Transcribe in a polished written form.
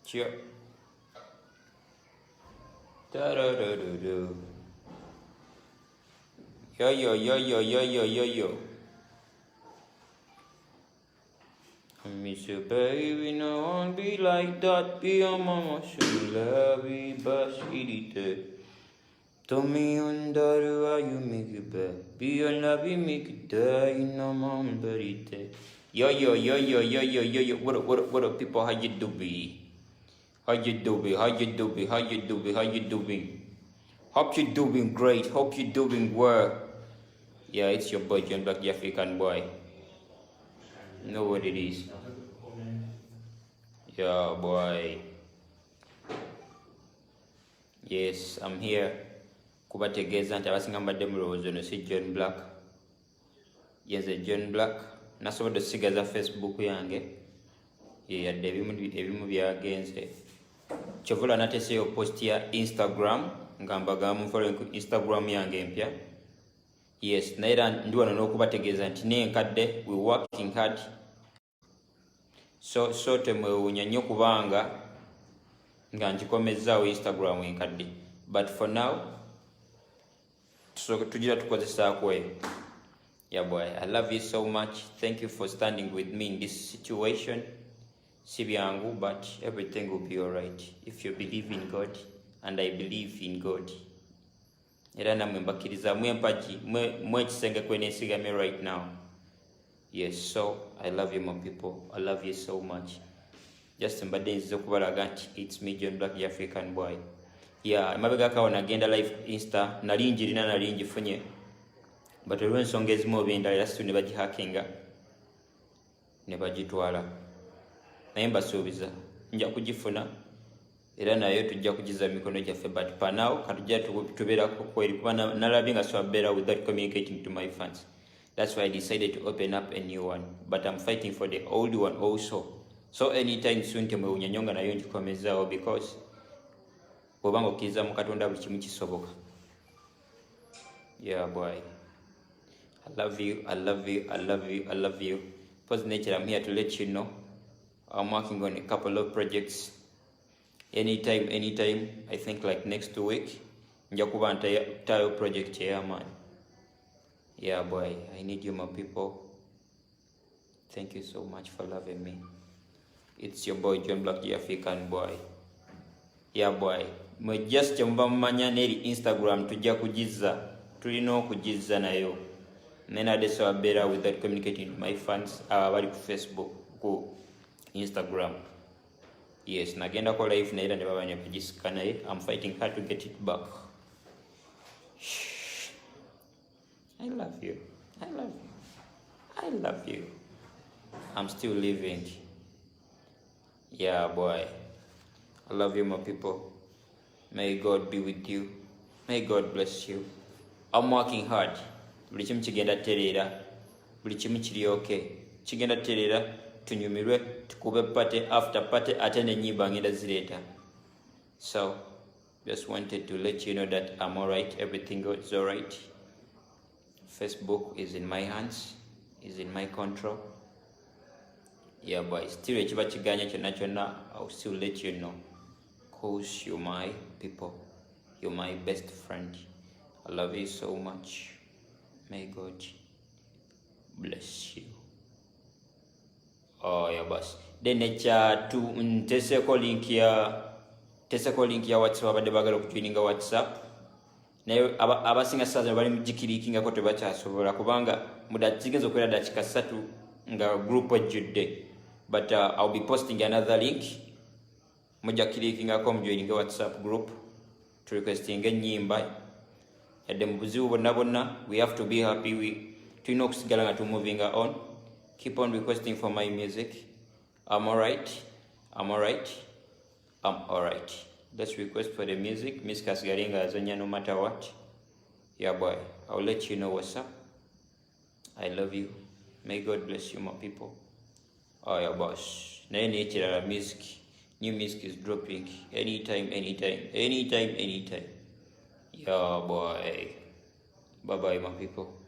Cheer. Da da da da da. Yo yo yo yo yo yo yo yo. I miss you, baby. No one be like that. Be your mama, should love you, but she did. Tommy under why you make it bad. Be your love, you make it die. No mom, but it. Yo yo yo yo yo yo yo yo. What up, people? How you doing? How you doing? How you doing? How you doing? How you doing? Hope you're doing great. Hope you're doing well. Yeah, it's your boy John Blaq, the African boy. You know what it is. Yeah, boy. Yes, I'm here. Kubategeza nti abasinga mbadde mulowooza ono si John Blaq. Yes, John Blaq. Nasobodde osigaza Facebook yange. Yadde ebimu byagenze. Kyovula nateseeyo post ya Instagram nga mbagamba munfollow ku Instagram yange empya. Yes, naye era ndi wano n'okubategeeza nti n'enkadde we working hard. So temwewuunya nnyo kubanga nga nkikomezzaawo Instagram enkadde. But for now, tugira tukozesaako eyo. Yeah boy, I love you so much. Thank you for standing with me in this situation. Si byangu, but everything will be alright if you believe in God, and I believe in God. Era namwe mbakkiriza mwempagi mwekisenge kwenesigamye right now. Yes, so I love you my people. I love you so much. Just mbadde nziza okubalaga nti it's me John Blaq, the African boy. Yeah, emabega kawo nagenda live Insta nalinjirina nalinjifunye. But olw'ensonga ezimu oba endala era situ ne bagihackinga ne bagitwala. Naye mbasuubiza nja kugifuna era nayo tujja kugiza mikono gyaffe, but for now katujja tubeerako kweri kuba nalabye nga siwabeera without communicating to my fans. That's why I decided to open up a new one, but I'm fighting for the old one also. So anytime soon temwewuunya nnyo nga nayo ngikomezaawo, because bw'oba nga okkiriza mu Katonda buli kimu kisoboka. Yeah boy, I love you, I love you, I love you, I love you. Pause nature, I'm here to let you know I'm working on a couple of projects. Anytime, I think like next week, nja kuba ntayo project here, man. Yeah, boy, I need you, my people. Thank you so much for loving me. It's your boy John Blaq, the African boy. Yeah, boy. Just kyemba mumanya neri Instagram tujja kugiza. Tulina okugiza nayo. Nena deso abera without communicating with my fans. Abali ku Facebook, ku Instagram. Yes, nagenda ko live naira ne babanya kugisika naye. I'm fighting hard to get it back. I love you. I love you. I love you. I'm still living. Yeah, boy. I love you, my people. May God be with you. May God bless you. I'm working hard. Buli kimu kigenda terera. Buli kimu kiri okay. Kigenda terera. Tunyumirwe, tukube party after party, ate n'ennyimba ngenda zireeta. So, just wanted to let you know that I'm alright. Everything is alright. Facebook is in my hands, is in my control. Yeah, but still ekiba kiganya kyonna kyonna, I'll still let you know. Cause you're my people. You're my best friend. I love you so much. May God bless you. Oh yeah, boss. Then teseko link ya WhatsApp abadde bagala okujoininga WhatsApp. Naye abasinga saaza bali mugikirikinga ko tebakyasobola kubanga muda kigenza okwera dakika 3 nga group ejjudde. But I'll be posting another link. Mujja kirikinga ko mujoininga WhatsApp group to requesting ennyimba. Yadde mu buzibu bonna we have to be happy. Tulina okusigala nga moving on. Keep on requesting for my music. I'm alright. I'm alright. I'm alright. Let's request for the music. Miss Kasgaringa Azanya no matter what. Yeah, boy. I'll let you know what's up. I love you. May God bless you, my people. Oh, yeah, boss. Nature music. New music is dropping anytime. Yeah, boy. Bye-bye, my people.